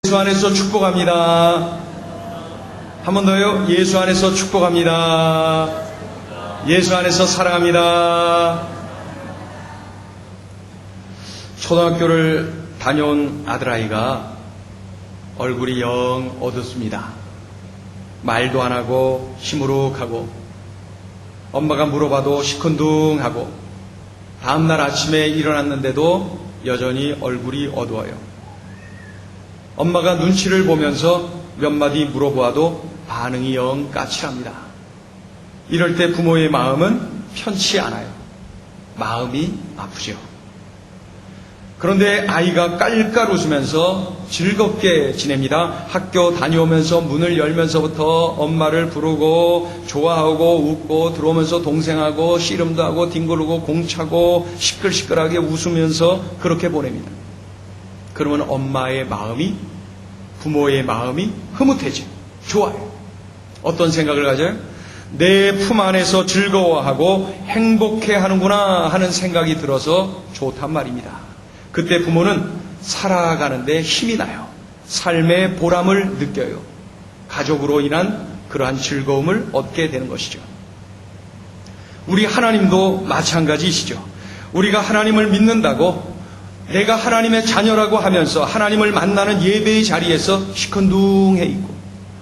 예수 안에서 축복합니다. 한 번 더요. 예수 안에서 축복합니다. 예수 안에서 사랑합니다. 초등학교를 다녀온 아들아이가 얼굴이 영 어둡습니다. 말도 안 하고 시무룩하고 엄마가 물어봐도 시큰둥하고 다음날 아침에 일어났는데도 여전히 얼굴이 어두워요. 엄마가 눈치를 보면서 몇 마디 물어보아도 반응이 영 까칠합니다. 이럴 때 부모의 마음은 편치 않아요. 마음이 아프죠. 그런데 아이가 깔깔 웃으면서 즐겁게 지냅니다. 학교 다녀오면서 문을 열면서부터 엄마를 부르고 좋아하고 웃고 들어오면서 동생하고 씨름도 하고 뒹구르고 공차고 시끌시끌하게 웃으면서 그렇게 보냅니다. 그러면 엄마의 마음이, 부모의 마음이 흐뭇해져. 좋아요. 어떤 생각을 가져요? 내 품 안에서 즐거워하고 행복해하는구나 하는 생각이 들어서 좋단 말입니다. 그때 부모는 살아가는데 힘이 나요. 삶의 보람을 느껴요. 가족으로 인한 그러한 즐거움을 얻게 되는 것이죠. 우리 하나님도 마찬가지이시죠. 우리가 하나님을 믿는다고 내가 하나님의 자녀라고 하면서 하나님을 만나는 예배의 자리에서 시큰둥해 있고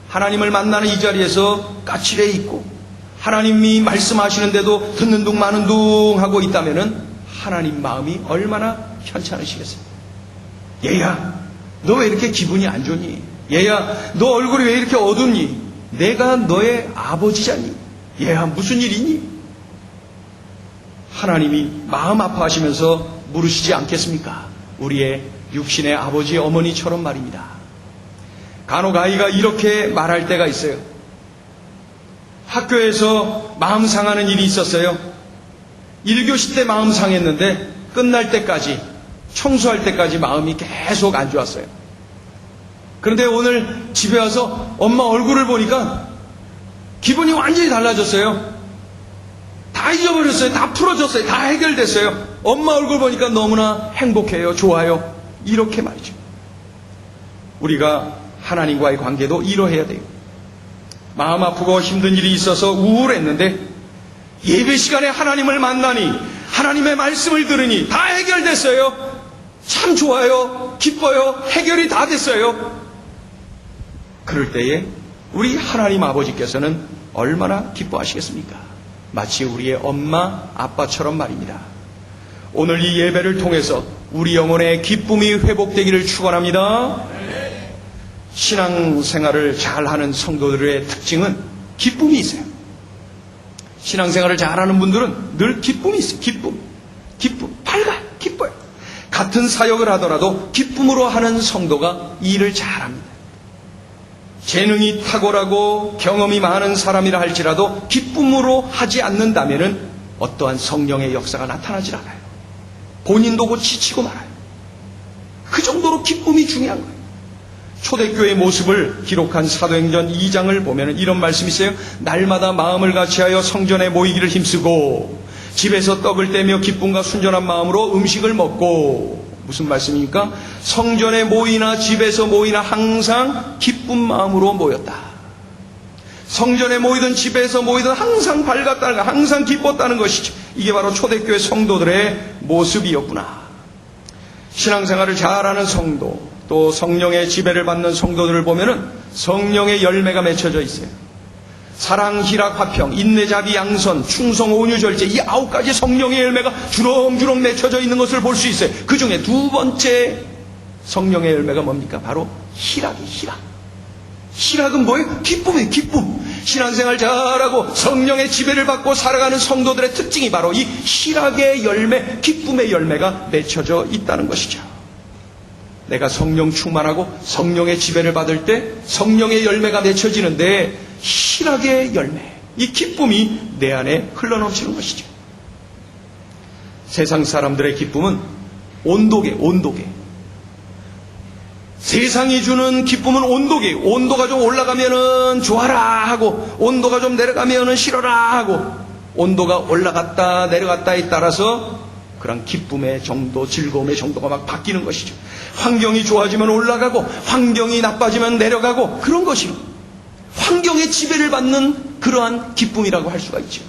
하나님을 만나는 이 자리에서 까칠해 있고 하나님이 말씀하시는데도 듣는 둥 마는 둥 하고 있다면은 하나님 마음이 얼마나 편찮으시겠어요? 얘야, 너 왜 이렇게 기분이 안 좋니? 얘야, 너 얼굴이 왜 이렇게 어둡니? 내가 너의 아버지잖니? 얘야, 무슨 일이니? 하나님이 마음 아파하시면서 물으시지 않겠습니까? 우리의 육신의 아버지, 어머니처럼 말입니다. 간혹 아이가 이렇게 말할 때가 있어요. 학교에서 마음 상하는 일이 있었어요. 1교시 때 마음 상했는데 끝날 때까지, 청소할 때까지 마음이 계속 안 좋았어요. 그런데 오늘 집에 와서 엄마 얼굴을 보니까 기분이 완전히 달라졌어요. 다 잊어버렸어요. 다 풀어졌어요. 다 해결됐어요. 엄마 얼굴 보니까 너무나 행복해요. 좋아요. 이렇게 말이죠. 우리가 하나님과의 관계도 이러해야 돼요. 마음 아프고 힘든 일이 있어서 우울했는데 예배 시간에 하나님을 만나니 하나님의 말씀을 들으니 다 해결됐어요. 참 좋아요. 기뻐요. 해결이 다 됐어요. 그럴 때에 우리 하나님 아버지께서는 얼마나 기뻐하시겠습니까? 마치 우리의 엄마, 아빠처럼 말입니다. 오늘 이 예배를 통해서 우리 영혼의 기쁨이 회복되기를 축원합니다. 신앙생활을 잘하는 성도들의 특징은 기쁨이 있어요. 신앙생활을 잘하는 분들은 늘 기쁨이 있어요. 기쁨, 밝아요. 기뻐요. 같은 사역을 하더라도 기쁨으로 하는 성도가 일을 잘합니다. 재능이 탁월하고 경험이 많은 사람이라 할지라도 기쁨으로 하지 않는다면 어떠한 성령의 역사가 나타나질 않아요. 본인도 곧 지치고 말아요. 그 정도로 기쁨이 중요한 거예요. 초대교회의 모습을 기록한 사도행전 2장을 보면 이런 말씀이 있어요. 날마다 마음을 같이하여 성전에 모이기를 힘쓰고 집에서 떡을 떼며 기쁨과 순전한 마음으로 음식을 먹고. 무슨 말씀입니까? 성전에 모이나 집에서 모이나 항상 기쁜 마음으로 모였다. 성전에 모이든 집에서 모이든 항상 밝았다는 것, 항상 기뻤다는 것이죠. 이게 바로 초대교회 성도들의 모습이었구나. 신앙생활을 잘하는 성도, 또 성령의 지배를 받는 성도들을 보면은 성령의 열매가 맺혀져 있어요. 사랑, 희락, 화평, 인내, 자비, 양선, 충성, 온유, 절제, 이 9가지 성령의 열매가 주렁주렁 맺혀져 있는 것을 볼 수 있어요. 그 중에 두 번째 성령의 열매가 뭡니까? 바로 희락이. 희락은 뭐예요? 기쁨이에요. 기쁨. 신앙생활 잘하고 성령의 지배를 받고 살아가는 성도들의 특징이 바로 이 희락의 열매, 기쁨의 열매가 맺혀져 있다는 것이죠. 내가 성령 충만하고 성령의 지배를 받을 때 성령의 열매가 맺혀지는데 희락의 열매, 이 기쁨이 내 안에 흘러넘치는 것이죠. 세상 사람들의 기쁨은 온도계. 세상이 주는 기쁨은 온도계. 온도가 좀 올라가면은 좋아라 하고 온도가 좀 내려가면은 싫어라 하고 온도가 올라갔다 내려갔다에 따라서 그런 기쁨의 정도, 즐거움의 정도가 막 바뀌는 것이죠. 환경이 좋아지면 올라가고 환경이 나빠지면 내려가고 그런 것이요. 환경의 지배를 받는 그러한 기쁨이라고 할 수가 있죠.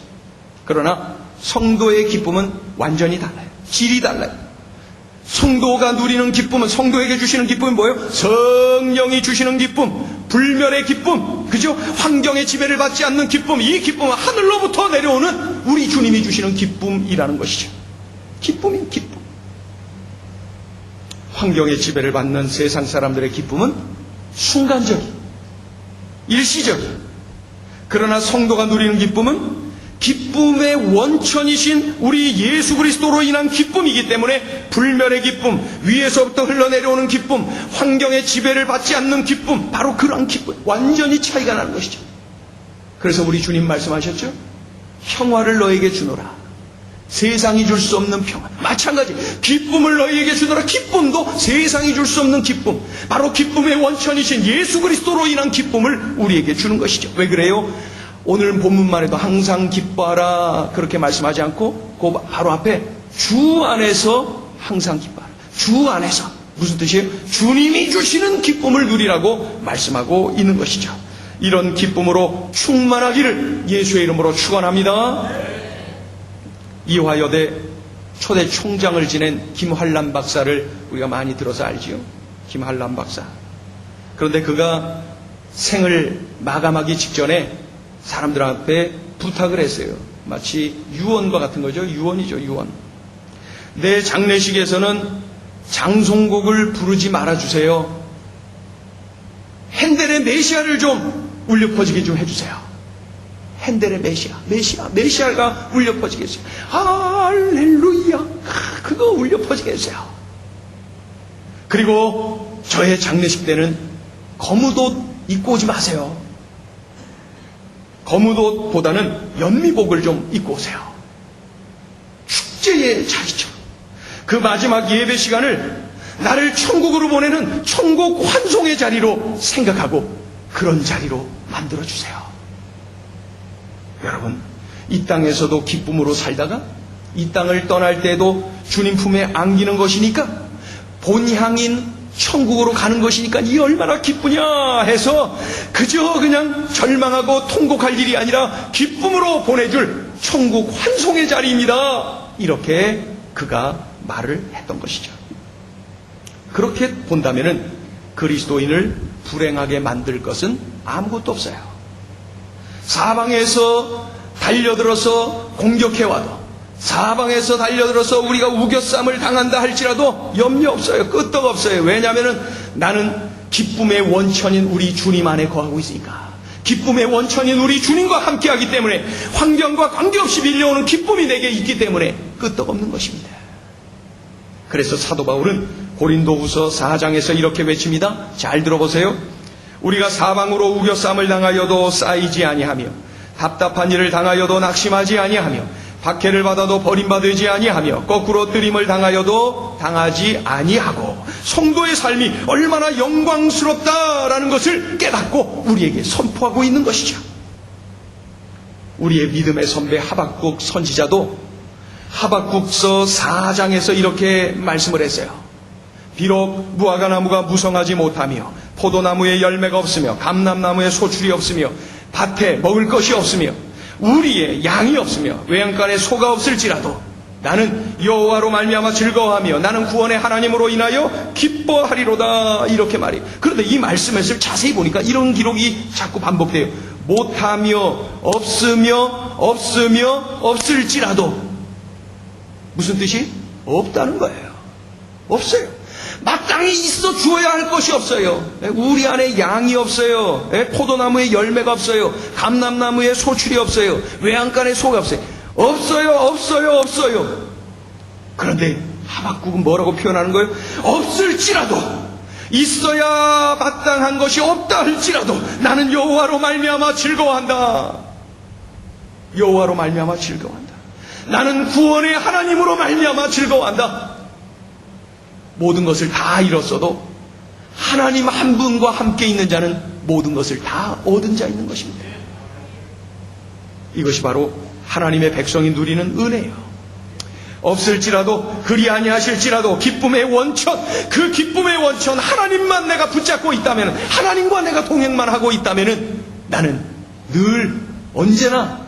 그러나 성도의 기쁨은 완전히 달라요. 질이 달라요. 성도가 누리는 기쁨은, 성도에게 주시는 기쁨은 뭐예요? 성령이 주시는 기쁨, 불멸의 기쁨, 그죠? 환경의 지배를 받지 않는 기쁨, 이 기쁨은 하늘로부터 내려오는 우리 주님이 주시는 기쁨이라는 것이죠. 기쁨인 기쁨. 환경의 지배를 받는 세상 사람들의 기쁨은 순간적인, 일시적인. 그러나 성도가 누리는 기쁨은 기쁨의 원천이신 우리 예수 그리스도로 인한 기쁨이기 때문에 불멸의 기쁨, 위에서부터 흘러내려오는 기쁨, 환경의 지배를 받지 않는 기쁨, 바로 그러한 기쁨, 완전히 차이가 나는 것이죠. 그래서 우리 주님 말씀하셨죠? 평화를 너에게 주노라. 세상이 줄 수 없는 평화. 마찬가지, 기쁨을 너희에게 주노라. 기쁨도 세상이 줄 수 없는 기쁨, 바로 기쁨의 원천이신 예수 그리스도로 인한 기쁨을 우리에게 주는 것이죠. 왜 그래요? 오늘 본문만 해도 항상 기뻐하라 그렇게 말씀하지 않고 그 바로 앞에 주 안에서 항상 기뻐하라. 주 안에서. 무슨 뜻이에요? 주님이 주시는 기쁨을 누리라고 말씀하고 있는 것이죠. 이런 기쁨으로 충만하기를 예수의 이름으로 축원합니다. 이화여대 초대 총장을 지낸 김환란 박사를 우리가 많이 들어서 알지요. 김환란 박사. 그런데 그가 생을 마감하기 직전에 사람들 앞에 부탁을 했어요. 마치 유언과 같은 거죠. 유언이죠, 유언. 내 장례식에서는 장송곡을 부르지 말아주세요. 핸델의 메시아를 좀 울려 퍼지게 좀 해주세요. 핸델의 메시아가 울려 퍼지게 해주세요. 할렐루야, 그거 울려 퍼지게 해주세요. 그리고 저의 장례식 때는 거뭇옷 입고 오지 마세요. 거뭇옷보다는 연미복을 좀 입고 오세요. 축제의 자리죠. 그 마지막 예배 시간을 나를 천국으로 보내는 천국 환송의 자리로 생각하고 그런 자리로 만들어주세요. 여러분, 이 땅에서도 기쁨으로 살다가 이 땅을 떠날 때도 주님 품에 안기는 것이니까, 본향인 천국으로 가는 것이니까 이 얼마나 기쁘냐 해서 그저 그냥 절망하고 통곡할 일이 아니라 기쁨으로 보내줄 천국 환송의 자리입니다. 이렇게 그가 말을 했던 것이죠. 그렇게 본다면은 그리스도인을 불행하게 만들 것은 아무것도 없어요. 사방에서 달려들어서 공격해와도, 사방에서 달려들어서 우리가 우겨쌈을 당한다 할지라도 염려 없어요. 끄떡 없어요. 왜냐하면 나는 기쁨의 원천인 우리 주님 안에 거하고 있으니까. 기쁨의 원천인 우리 주님과 함께하기 때문에 환경과 관계없이 밀려오는 기쁨이 내게 있기 때문에 끄떡 없는 것입니다. 그래서 사도 바울은 고린도후서 4장에서 이렇게 외칩니다. 잘 들어보세요. 우리가 사방으로 우겨쌈을 당하여도 쌓이지 아니하며, 답답한 일을 당하여도 낙심하지 아니하며, 박해를 받아도 버림받지 아니하며, 거꾸로 뜨림을 당하여도 당하지 아니하고, 성도의 삶이 얼마나 영광스럽다라는 것을 깨닫고 우리에게 선포하고 있는 것이죠. 우리의 믿음의 선배 하박국 선지자도 하박국서 4장에서 이렇게 말씀을 했어요. 비록 무화과나무가 무성하지 못하며, 포도나무에 열매가 없으며, 감람나무에 소출이 없으며, 밭에 먹을 것이 없으며, 우리의 양이 없으며, 외양간에 소가 없을지라도 나는 여호와로 말미암아 즐거워하며 나는 구원의 하나님으로 인하여 기뻐하리로다, 이렇게 말해요. 그런데 이 말씀을 자세히 보니까 이런 기록이 자꾸 반복돼요. 못하며, 없으며, 없을지라도. 무슨 뜻이? 없다는 거예요. 없어요. 마땅히 있어 주어야 할 것이 없어요. 우리 안에 양이 없어요. 포도나무에 열매가 없어요. 감람나무에 소출이 없어요. 외양간에 소가 없어요. 없어요. 그런데 하박국은 뭐라고 표현하는 거예요? 없을지라도, 있어야 마땅한 것이 없다 할지라도 나는 여호와로 말미암아 즐거워한다. 여호와로 말미암아 즐거워한다. 나는 구원의 하나님으로 말미암아 즐거워한다. 모든 것을 다 잃었어도 하나님 한 분과 함께 있는 자는 모든 것을 다 얻은 자 있는 것입니다. 이것이 바로 하나님의 백성이 누리는 은혜예요. 없을지라도 그리 아니하실지라도 기쁨의 원천, 그 기쁨의 원천 하나님만 내가 붙잡고 있다면, 하나님과 내가 동행만 하고 있다면 나는 늘 언제나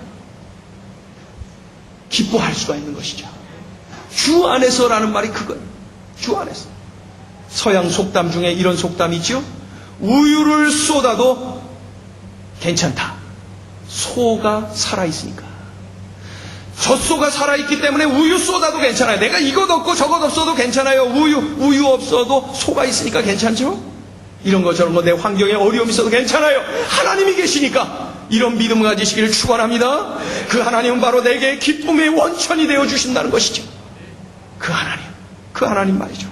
기뻐할 수가 있는 것이죠. 주 안에서라는 말이 그거예요. 주 안에서. 서양 속담 중에 이런 속담이 있죠. 우유를 쏟아도 괜찮다. 소가 살아있으니까. 젖소가 살아있기 때문에 우유 쏟아도 괜찮아요. 내가 이것 없고 저것 없어도 괜찮아요. 우유 없어도 소가 있으니까 괜찮죠? 이런 거 저런 거 내 환경에 어려움이 있어도 괜찮아요. 하나님이 계시니까 이런 믿음을 가지시기를 축원합니다. 그 하나님은 바로 내게 기쁨의 원천이 되어 주신다는 것이죠. 그 하나님 말이죠.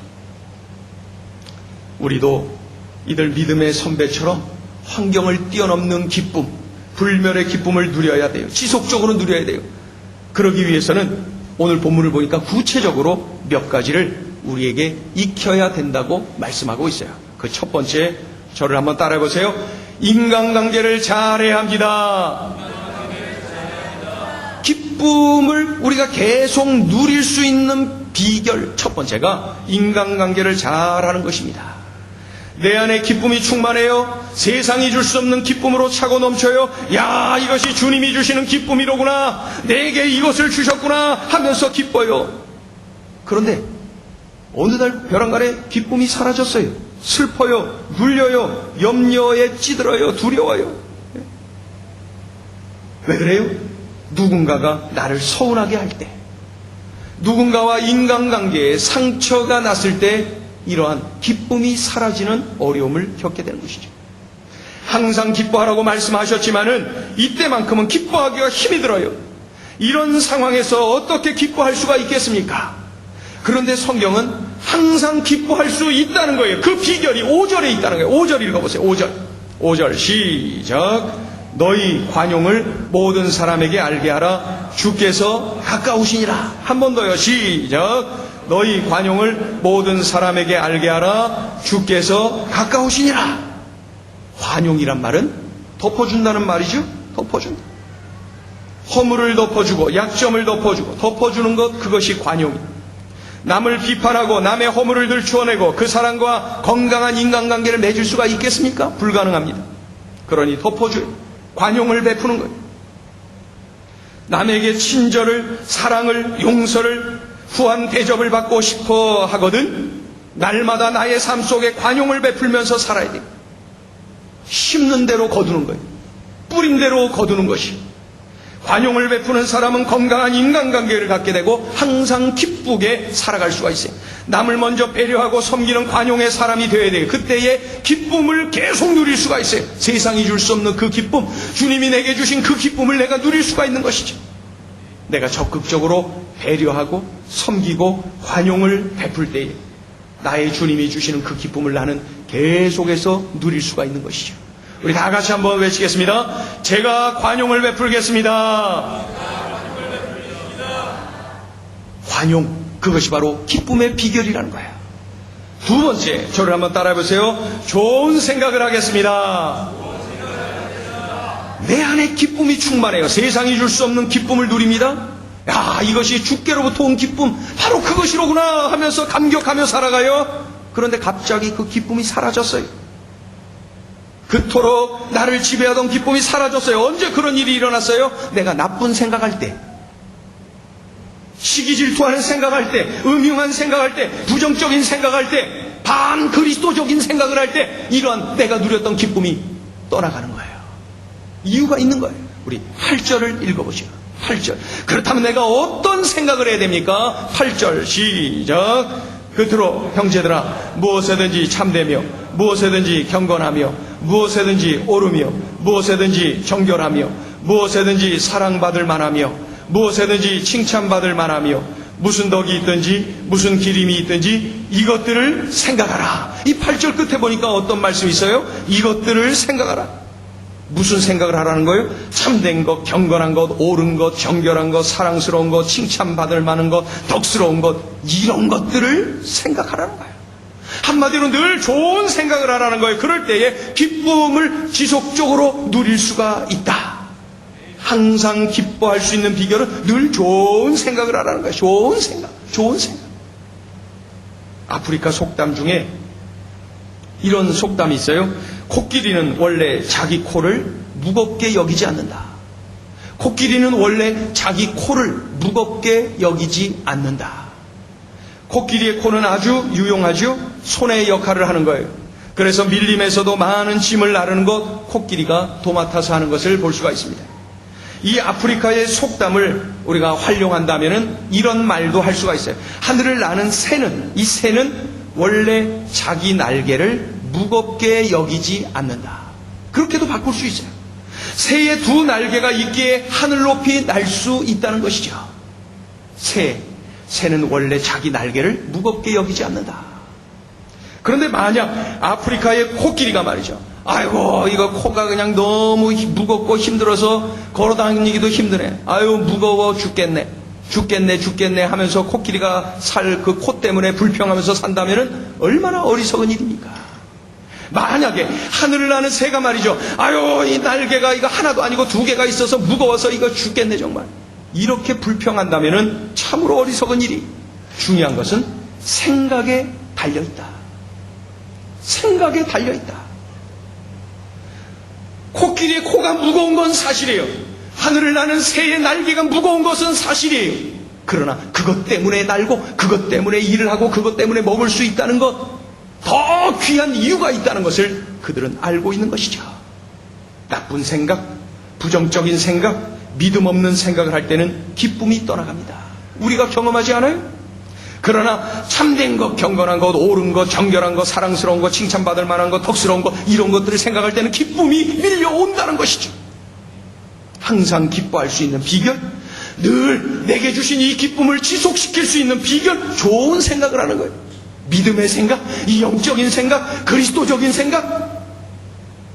우리도 이들 믿음의 선배처럼 환경을 뛰어넘는 기쁨, 불멸의 기쁨을 누려야 돼요. 지속적으로 누려야 돼요. 그러기 위해서는 오늘 본문을 보니까 구체적으로 몇 가지를 우리에게 익혀야 된다고 말씀하고 있어요. 그 첫 번째, 저를 한번 따라해 보세요. 인간관계를 잘해야 합니다. 기쁨을 우리가 계속 누릴 수 있는 비결 첫 번째가 인간관계를 잘하는 것입니다. 내 안에 기쁨이 충만해요. 세상이 줄 수 없는 기쁨으로 차고 넘쳐요. 야, 이것이 주님이 주시는 기쁨이로구나. 내게 이것을 주셨구나 하면서 기뻐요. 그런데 어느 날 벼랑간에 기쁨이 사라졌어요. 슬퍼요. 눌려요. 염려에 찌들어요. 두려워요. 왜 그래요? 누군가가 나를 서운하게 할 때, 누군가와 인간관계에 상처가 났을 때 이러한 기쁨이 사라지는 어려움을 겪게 되는 것이죠. 항상 기뻐하라고 말씀하셨지만은 이때만큼은 기뻐하기가 힘이 들어요. 이런 상황에서 어떻게 기뻐할 수가 있겠습니까? 그런데 성경은 항상 기뻐할 수 있다는 거예요. 그 비결이 5절에 있다는 거예요. 5절 읽어보세요. 5절 시작. 너희 관용을 모든 사람에게 알게 하라. 주께서 가까우시니라. 한 번 더요. 시작. 너희 관용을 모든 사람에게 알게 하라. 주께서 가까우시니라. 관용이란 말은 덮어준다는 말이죠. 덮어준다. 허물을 덮어주고 약점을 덮어주고 덮어주는 것, 그것이 관용입니다. 남을 비판하고 남의 허물을 들추어내고 그 사람과 건강한 인간관계를 맺을 수가 있겠습니까? 불가능합니다. 그러니 덮어줘요. 관용을 베푸는 거예요. 남에게 친절을, 사랑을, 용서를, 후한 대접을 받고 싶어 하거든 날마다 나의 삶 속에 관용을 베풀면서 살아야 돼요. 심는 대로 거두는 거예요. 뿌린 대로 거두는 것이. 관용을 베푸는 사람은 건강한 인간관계를 갖게 되고 항상 기쁘게 살아갈 수가 있어요. 남을 먼저 배려하고 섬기는 관용의 사람이 되어야 돼요. 그때의 기쁨을 계속 누릴 수가 있어요. 세상이 줄 수 없는 그 기쁨, 주님이 내게 주신 그 기쁨을 내가 누릴 수가 있는 것이죠. 내가 적극적으로 배려하고 섬기고 관용을 베풀 때에 나의 주님이 주시는 그 기쁨을 나는 계속해서 누릴 수가 있는 것이죠. 우리 다 같이 한번 외치겠습니다. 제가 관용을 베풀겠습니다. 관용, 그것이 바로 기쁨의 비결이라는 거예요. 두 번째, 저를 한번 따라해 보세요. 좋은 생각을 하겠습니다. 내 안에 기쁨이 충만해요. 세상이 줄 수 없는 기쁨을 누립니다. 야, 이것이 주께로부터 온 기쁨, 바로 그것이로구나 하면서 감격하며 살아가요. 그런데 갑자기 그 기쁨이 사라졌어요. 그토록 나를 지배하던 기쁨이 사라졌어요. 언제 그런 일이 일어났어요? 내가 나쁜 생각할 때, 시기 질투하는 생각할 때, 음흉한 생각할 때, 부정적인 생각할 때, 반그리스도적인 생각을 할 때 이러한 내가 누렸던 기쁨이 떠나가는 거예요. 이유가 있는 거예요. 우리 8절을 읽어보시죠. 8절. 그렇다면 내가 어떤 생각을 해야 됩니까? 8절 시작. 그토록 형제들아, 무엇에든지 참되며 무엇에든지 경건하며 무엇에든지 옳으며 무엇에든지 정결하며 무엇에든지 사랑받을 만하며 무엇에든지 칭찬받을 만하며 무슨 덕이 있든지 무슨 기림이 있든지 이것들을 생각하라. 이 8절 끝에 보니까 어떤 말씀이 있어요? 이것들을 생각하라. 무슨 생각을 하라는 거예요? 참된 것, 경건한 것, 옳은 것, 정결한 것, 사랑스러운 것, 칭찬받을 만한 것, 덕스러운 것, 이런 것들을 생각하라는 거예요. 한마디로 늘 좋은 생각을 하라는 거예요. 그럴 때에 기쁨을 지속적으로 누릴 수가 있다. 항상 기뻐할 수 있는 비결은 늘 좋은 생각을 하라는 거예요. 좋은 생각, 좋은 생각. 아프리카 속담 중에 이런 속담이 있어요. 코끼리는 원래 자기 코를 무겁게 여기지 않는다. 코끼리는 원래 자기 코를 무겁게 여기지 않는다. 코끼리의 코는 아주 유용하죠. 손의 역할을 하는 거예요. 그래서 밀림에서도 많은 짐을 나르는 것 코끼리가 도맡아서 하는 것을 볼 수가 있습니다. 이 아프리카의 속담을 우리가 활용한다면 이런 말도 할 수가 있어요. 하늘을 나는 새는, 이 새는 원래 자기 날개를 무겁게 여기지 않는다. 그렇게도 바꿀 수 있어요. 새의 두 날개가 있기에 하늘 높이 날 수 있다는 것이죠. 새는 원래 자기 날개를 무겁게 여기지 않는다. 그런데 만약 아프리카의 코끼리가 말이죠. 아이고, 이거 코가 그냥 너무 무겁고 힘들어서 걸어다니기도 힘드네. 아유, 무거워 죽겠네. 죽겠네 하면서 코끼리가 살 그 코 때문에 불평하면서 산다면은 얼마나 어리석은 일입니까? 만약에 하늘을 나는 새가 말이죠. 아유, 이 날개가 이거 하나도 아니고 두 개가 있어서 무거워서 이거 죽겠네 정말. 이렇게 불평한다면은 참으로 어리석은 일이. 중요한 것은 생각에 달려있다. 생각에 달려있다. 코끼리의 코가 무거운 건 사실이에요. 하늘을 나는 새의 날개가 무거운 것은 사실이에요. 그러나 그것 때문에 날고 그것 때문에 일을 하고 그것 때문에 먹을 수 있다는 것, 더 귀한 이유가 있다는 것을 그들은 알고 있는 것이죠. 나쁜 생각, 부정적인 생각, 믿음 없는 생각을 할 때는 기쁨이 떠나갑니다. 우리가 경험하지 않아요? 그러나 참된 것, 경건한 것, 옳은 것, 정결한 것, 사랑스러운 것, 칭찬받을 만한 것, 덕스러운 것, 이런 것들을 생각할 때는 기쁨이 밀려온다는 것이죠. 항상 기뻐할 수 있는 비결, 늘 내게 주신 이 기쁨을 지속시킬 수 있는 비결, 좋은 생각을 하는 거예요. 믿음의 생각, 이 영적인 생각, 그리스도적인 생각,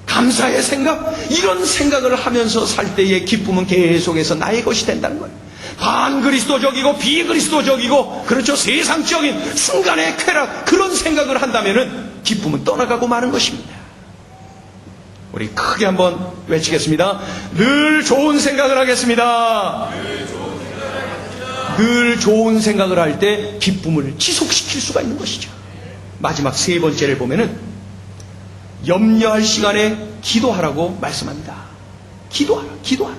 감사의 생각, 이런 생각을 하면서 살 때의 기쁨은 계속해서 나의 것이 된다는 거예요. 반그리스도적이고 비그리스도적이고, 그렇죠, 세상적인 순간의 쾌락, 그런 생각을 한다면은 기쁨은 떠나가고 마는 것입니다. 우리 크게 한번 외치겠습니다. 늘 좋은 생각을 하겠습니다. 늘 좋은 생각을 할 때 기쁨을 지속시킬 수가 있는 것이죠. 마지막 세 번째를 보면은 염려할 시간에 기도하라고 말씀합니다. 기도하라.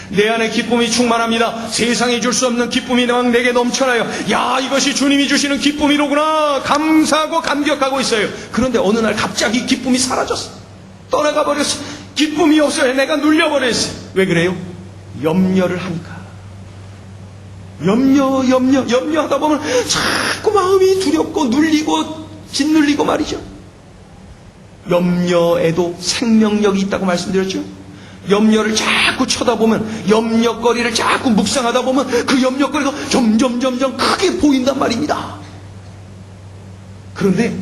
내 안에 기쁨이 충만합니다. 세상에 줄 수 없는 기쁨이 내게 넘쳐나요. 야, 이것이 주님이 주시는 기쁨이로구나. 감사하고 감격하고 있어요. 그런데 어느 날 갑자기 기쁨이 사라졌어. 떠나가 버렸어. 기쁨이 없어요. 내가 눌려버렸어요. 왜 그래요? 염려를 하니까. 염려하다 보면 자꾸 마음이 두렵고 눌리고 짓눌리고 말이죠. 염려에도 생명력이 있다고 말씀드렸죠. 염려를 자꾸 쳐다보면, 염려거리를 자꾸 묵상하다 보면 그 염려거리가 점점 크게 보인단 말입니다. 그런데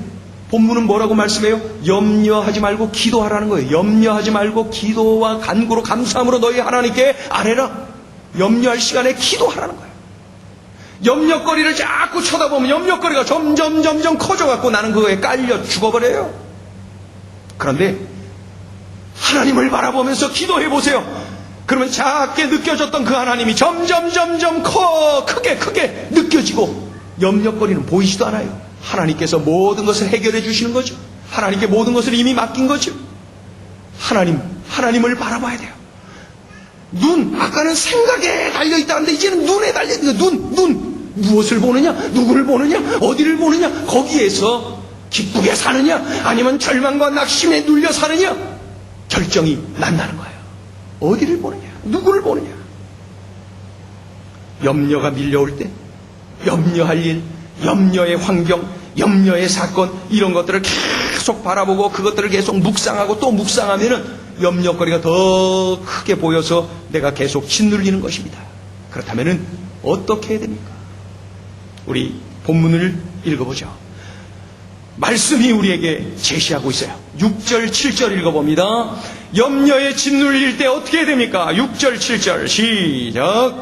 본문은 뭐라고 말씀해요? 염려하지 말고 기도하라는 거예요. 염려하지 말고 기도와 간구로 감사함으로 너희 하나님께 아뢰라. 염려할 시간에 기도하라는 거예요. 염려거리를 자꾸 쳐다보면 염려거리가 점점 커져갖고 나는 그거에 깔려 죽어버려요. 그런데 하나님을 바라보면서 기도해보세요. 그러면 작게 느껴졌던 그 하나님이 점점 크게 느껴지고 염려거리는 보이지도 않아요. 하나님께서 모든 것을 해결해 주시는 거죠. 하나님께 모든 것을 이미 맡긴 거죠. 하나님을 바라봐야 돼요. 아까는 생각에 달려있다는데 이제는 눈에 달려있는 거예요. 눈. 무엇을 보느냐? 누구를 보느냐? 어디를 보느냐? 거기에서 기쁘게 사느냐? 아니면 절망과 낙심에 눌려 사느냐? 결정이 난다는 거예요. 어디를 보느냐? 누구를 보느냐? 염려가 밀려올 때 염려할 일, 염려의 환경, 염려의 사건, 이런 것들을 계속 바라보고 그것들을 계속 묵상하고 또 묵상하면은 염려거리가 더 크게 보여서 내가 계속 짓눌리는 것입니다. 그렇다면은 어떻게 해야 됩니까? 우리 본문을 읽어보죠. 말씀이 우리에게 제시하고 있어요. 6절, 7절 읽어봅니다. 염려에 짓눌릴 때 어떻게 해야 됩니까? 6절, 7절 시작.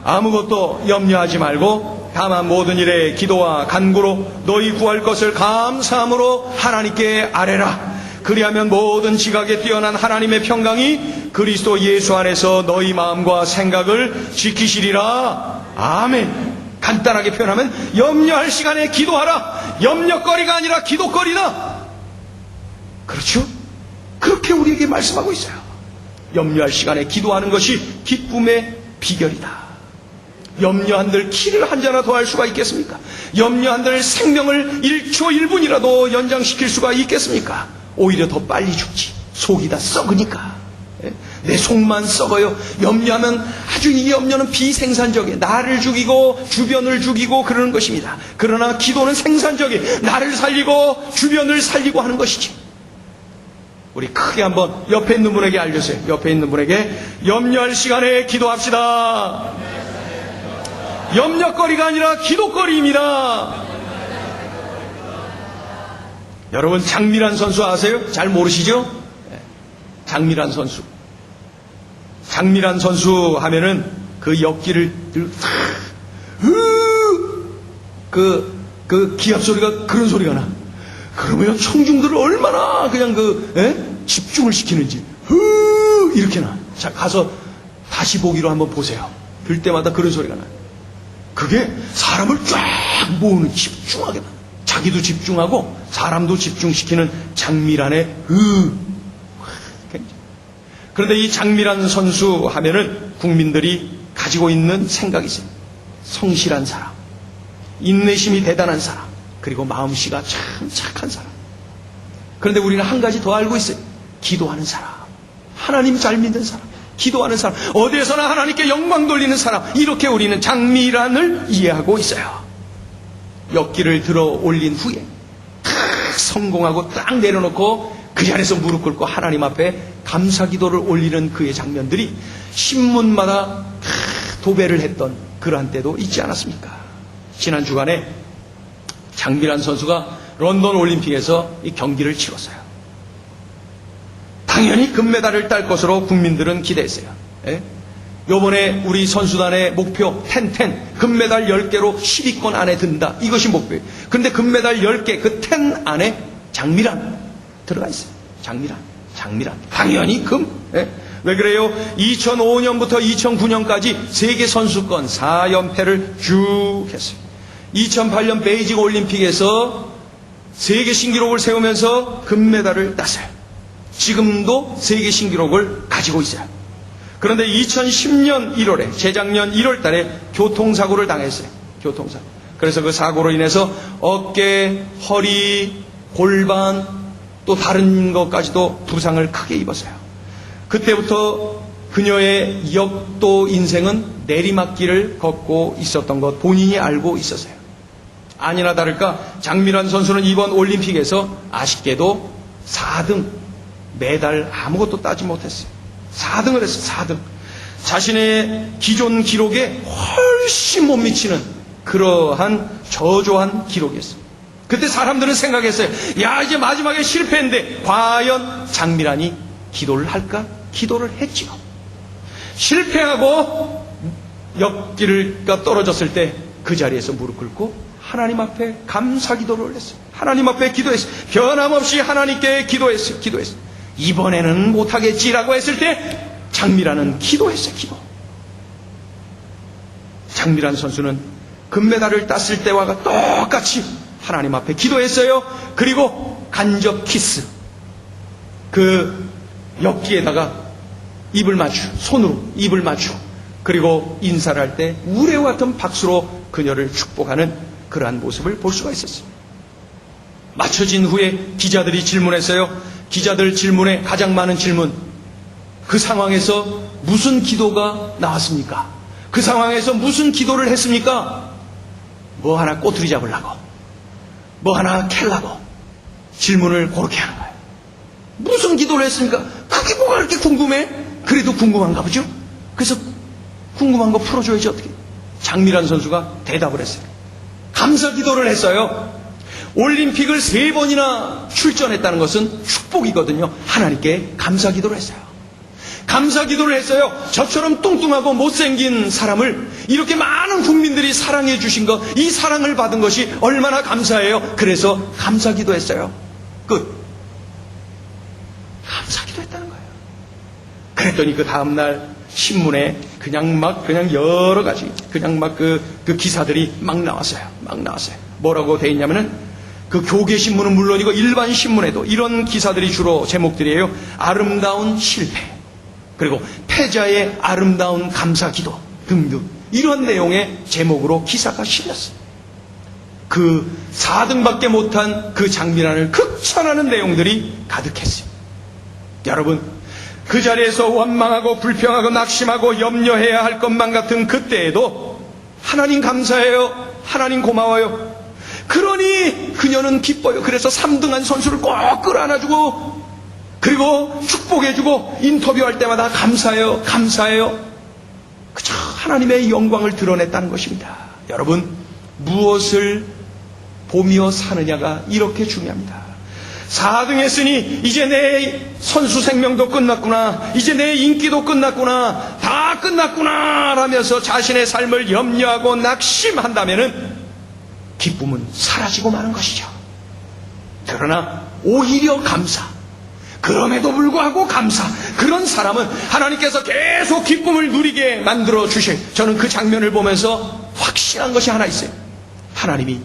아무것도 염려하지 말고 다만 모든 일에 기도와 간구로 너희 구할 것을 감사함으로 하나님께 아뢰라. 그리하면 모든 지각에 뛰어난 하나님의 평강이 그리스도 예수 안에서 너희 마음과 생각을 지키시리라. 아멘. 간단하게 표현하면 염려할 시간에 기도하라. 염려거리가 아니라 기도거리다. 그렇죠? 그렇게 우리에게 말씀하고 있어요. 염려할 시간에 기도하는 것이 기쁨의 비결이다. 염려한들 키를 한 잔이나 더 할 수가 있겠습니까? 염려한들 생명을 1초 1분이라도 연장시킬 수가 있겠습니까? 오히려 더 빨리 죽지. 속이 다 썩으니까. 내 속만 썩어요. 염려하면 아주 이 염려는 비생산적이에요. 나를 죽이고 주변을 죽이고 그러는 것입니다. 그러나 기도는 생산적이에요. 나를 살리고 주변을 살리고 하는 것이지. 우리 크게 한번 옆에 있는 분에게 알려주세요. 옆에 있는 분에게 염려할 시간에 기도합시다. 염려거리가 아니라 기도거리입니다. 여러분 장미란 선수 아세요? 잘 모르시죠? 장미란 선수. 장미란 선수 하면은 그 역기를 그 기합 소리가 그런 소리가 나. 그러면 청중들을 얼마나 그냥 집중을 시키는지 이렇게 나. 자, 가서 다시 보기로 한번 보세요. 들 때마다 그런 소리가 나. 그게 사람을 쫙 모으는, 집중하게 나. 자기도 집중하고 사람도 집중시키는 장미란의 그런데 이 장미란 선수 하면은 국민들이 가지고 있는 생각이 있어요. 성실한 사람, 인내심이 대단한 사람, 그리고 마음씨가 참 착한 사람. 그런데 우리는 한 가지 더 알고 있어요. 기도하는 사람, 하나님 잘 믿는 사람, 기도하는 사람, 어디에서나 하나님께 영광 돌리는 사람, 이렇게 우리는 장미란을 이해하고 있어요. 역기를 들어 올린 후에 탁 성공하고 딱 내려놓고 그 자리에서 무릎 꿇고 하나님 앞에 감사 기도를 올리는 그의 장면들이 신문마다 도배를 했던 그러한 때도 있지 않았습니까? 지난 주간에 장미란 선수가 런던 올림픽에서 이 경기를 치렀어요. 당연히 금메달을 딸 것으로 국민들은 기대했어요. 요번에 우리 선수단의 목표 10 금메달 10개로 10위권 안에 든다. 이것이 목표예요. 그런데 금메달 10개 그 10 안에 장미란 들어가 있어요. 장미란. 당연히 금. 왜 그래요? 2005년부터 2009년까지 세계 선수권 4연패를 쭉 했어요. 2008년 베이징 올림픽에서 세계 신기록을 세우면서 금메달을 땄어요. 지금도 세계 신기록을 가지고 있어요. 그런데 2010년 1월에 재작년 1월 달에 교통사고를 당했어요. 교통사고. 그래서 그 사고로 인해서 어깨, 허리, 골반 또 다른 것까지도 부상을 크게 입었어요. 그때부터 그녀의 역도 인생은 내리막길을 걷고 있었던 것 본인이 알고 있었어요. 아니나 다를까 장미란 선수는 이번 올림픽에서 아쉽게도 4등, 메달 아무것도 따지 못했어요. 4등을 했어요. 4등. 자신의 기존 기록에 훨씬 못 미치는 그러한 저조한 기록이었어요. 그때 사람들은 생각했어요. 야, 이제 마지막에 실패했는데 과연 장미란이 기도를 할까? 기도를 했지요. 실패하고 역기가 떨어졌을 때 그 자리에서 무릎 꿇고 하나님 앞에 감사 기도를 올렸어요. 하나님 앞에 기도했어요. 변함없이 하나님께 기도했어요. 이번에는 못하겠지라고 했을 때 장미란은 기도했어요. 장미란 선수는 금메달을 땄을 때와 똑같이 하나님 앞에 기도했어요. 그리고 간접 키스, 그 역기에다가 손으로 입을 맞추고 그리고 인사를 할 때 우레와 같은 박수로 그녀를 축복하는 그러한 모습을 볼 수가 있었어요. 맞춰진 후에 기자들이 질문했어요. 기자들 질문에 가장 많은 질문, 그 상황에서 무슨 기도가 나왔습니까? 그 상황에서 무슨 기도를 했습니까? 뭐 하나 꼬투리 잡으려고, 뭐 하나 캘라고 질문을 그렇게 하는 거예요. 무슨 기도를 했습니까? 그게 뭐가 그렇게 궁금해? 그래도 궁금한가 보죠? 그래서 궁금한 거 풀어줘야지 어떻게. 장미란 선수가 대답을 했어요. 감사 기도를 했어요. 올림픽을 3번이나 출전했다는 것은 축복이거든요. 하나님께 감사 기도를 했어요. 감사 기도를 했어요. 저처럼 뚱뚱하고 못생긴 사람을 이렇게 많은 국민들이 사랑해 주신 것, 이 사랑을 받은 것이 얼마나 감사해요. 그래서 감사 기도했어요. 끝. 감사기도 했다는 거예요. 그랬더니 그 다음날 신문에 그냥 여러 가지 그 기사들이 막 나왔어요. 뭐라고 돼 있냐면은 그 교계 신문은 물론이고 일반 신문에도 이런 기사들이 주로 제목들이에요. 아름다운 실패, 그리고 패자의 아름다운 감사기도 등등 이런 내용의 제목으로 기사가 실렸어요. 그 4등밖에 못한 그 장미란을 극찬하는 내용들이 가득했어요. 여러분, 그 자리에서 원망하고 불평하고 낙심하고 염려해야 할 것만 같은 그때에도 하나님 감사해요, 하나님 고마워요. 그러니 그녀는 기뻐요. 그래서 3등한 선수를 꼭 끌어안아주고, 그리고 축복해주고, 인터뷰할 때마다 감사해요, 그저 하나님의 영광을 드러냈다는 것입니다. 여러분, 무엇을 보며 사느냐가 이렇게 중요합니다. 4등 했으니 이제 내 선수 생명도 끝났구나, 이제 내 인기도 끝났구나, 다 끝났구나 라면서 자신의 삶을 염려하고 낙심한다면은 기쁨은 사라지고 마는 것이죠. 그러나 오히려 감사, 그럼에도 불구하고 감사, 그런 사람은 하나님께서 계속 기쁨을 누리게 만들어 주실, 저는 그 장면을 보면서 확실한 것이 하나 있어요. 하나님이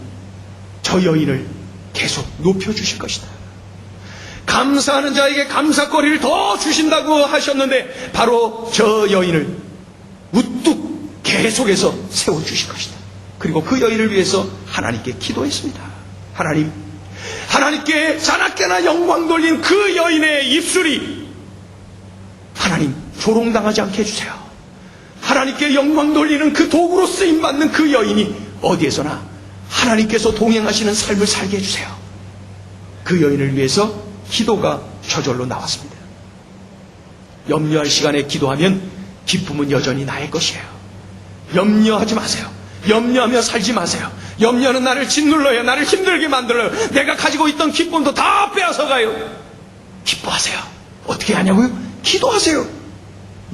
저 여인을 계속 높여주실 것이다. 감사하는 자에게 감사거리를 더 주신다고 하셨는데 바로 저 여인을 우뚝 계속해서 세워주실 것이다. 그리고 그 여인을 위해서 하나님께 기도했습니다. 하나님께 자나깨나 영광 돌린 그 여인의 입술이 하나님 조롱당하지 않게 해주세요. 하나님께 영광 돌리는 그 도구로 쓰임받는 그 여인이 어디에서나 하나님께서 동행하시는 삶을 살게 해주세요. 그 여인을 위해서 기도가 저절로 나왔습니다. 염려할 시간에 기도하면 기쁨은 여전히 나의 것이에요. 염려하지 마세요. 염려하며 살지 마세요. 염려는 나를 짓눌러요. 나를 힘들게 만들어요. 내가 가지고 있던 기쁨도 다 빼앗아가요. 기뻐하세요. 어떻게 하냐고요? 기도하세요.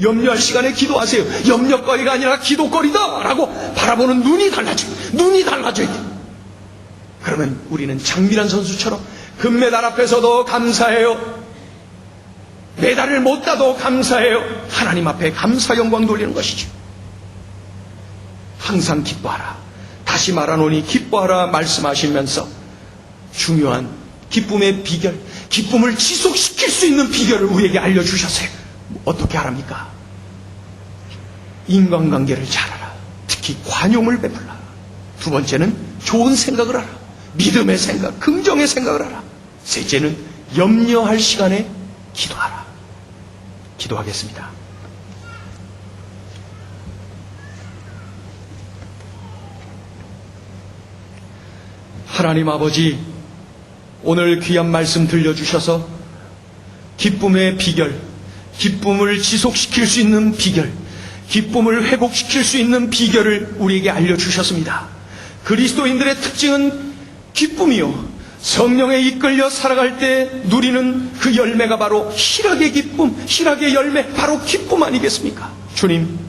염려할 시간에 기도하세요. 염려거리가 아니라 기도거리다 라고 바라보는 눈이 달라져야 돼. 그러면 우리는 장미란 선수처럼 금메달 앞에서도 감사해요. 메달을 못 따도 감사해요. 하나님 앞에 감사 영광 돌리는 것이죠. 항상 기뻐하라. 다시 말하노니 기뻐하라 말씀하시면서 중요한 기쁨의 비결, 기쁨을 지속시킬 수 있는 비결을 우리에게 알려주셨어요. 어떻게 하랍니까? 인간관계를 잘하라. 특히 관용을 베풀라. 두 번째는 좋은 생각을 하라. 믿음의 생각, 긍정의 생각을 하라. 셋째는 염려할 시간에 기도하라. 기도하겠습니다. 하나님 아버지, 오늘 귀한 말씀 들려주셔서 기쁨의 비결, 기쁨을 지속시킬 수 있는 비결, 기쁨을 회복시킬 수 있는 비결을 우리에게 알려주셨습니다. 그리스도인들의 특징은 기쁨이요, 성령에 이끌려 살아갈 때 누리는 그 열매가 바로 희락의 기쁨, 희락의 열매, 바로 기쁨 아니겠습니까? 주님,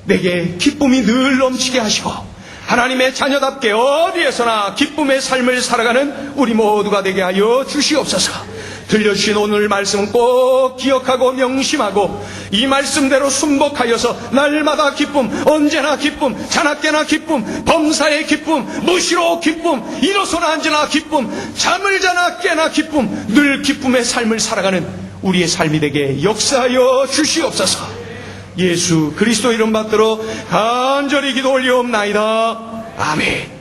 내게 기쁨이 늘 넘치게 하시고 하나님의 자녀답게 어디에서나 기쁨의 삶을 살아가는 우리 모두가 되게 하여 주시옵소서. 들려주신 오늘 말씀은 꼭 기억하고 명심하고 이 말씀대로 순복하여서 날마다 기쁨, 언제나 기쁨, 자나깨나 기쁨, 범사의 기쁨, 무시로 기쁨, 일어서나 앉으나 기쁨, 잠을 자나 깨나 기쁨, 늘 기쁨의 삶을 살아가는 우리의 삶이 되게 역사하여 주시옵소서. 예수 그리스도 이름 받들어 간절히 기도 올리옵나이다. 아멘.